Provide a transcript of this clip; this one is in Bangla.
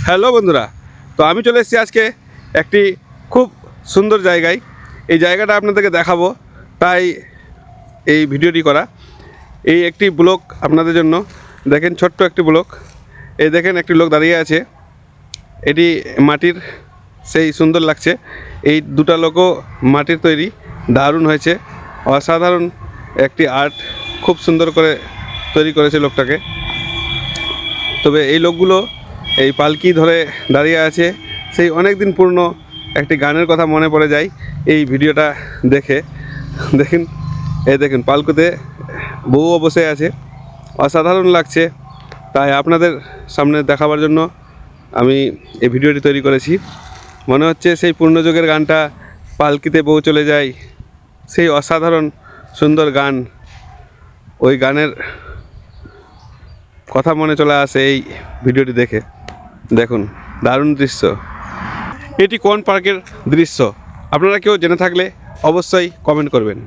হ্যালো বন্ধুরা, তো আমি চলে এসেছি আজকে একটি খুব সুন্দর জায়গায়। এই জায়গাটা আপনাদেরকে দেখাবো, তাই এই ভিডিওটি করা। এই একটি ব্লক আপনাদের জন্য। দেখেন, ছোট্ট একটি ব্লক। এই দেখেন, একটি লোক দাঁড়িয়ে আছে। এটি মাটির, সেই সুন্দর লাগছে। এই দুটা লোকও মাটির তৈরি, দারুণ হয়েছে, অসাধারণ একটি আর্ট। খুব সুন্দর করে তৈরি করেছে লোকটাকে। তবে এই লোকগুলো এই পালকি ধরে দাঁড়িয়ে আছে, সেই অনেক দিন পুরনো একটি গানের কথা মনে পড়ে যায় এই ভিডিওটা দেখে। দেখুন, এই দেখুন, পালকুতে বউও বসে আছে, অসাধারণ লাগছে। তাই আপনাদের সামনে দেখাবার জন্য আমি এই ভিডিওটি তৈরি করেছি। মনে হচ্ছে সেই পূর্ণযুগের গানটা, পালকিতে বউ চলে যায়, সেই অসাধারণ সুন্দর গান। ওই গানের কথা মনে চলে আসে এই ভিডিওটি দেখে। দেখুন, দারুণ দৃশ্য। এটি কোন পার্কের দৃশ্য আপনারা কেউ জেনে থাকলে অবশ্যই কমেন্ট করবেন।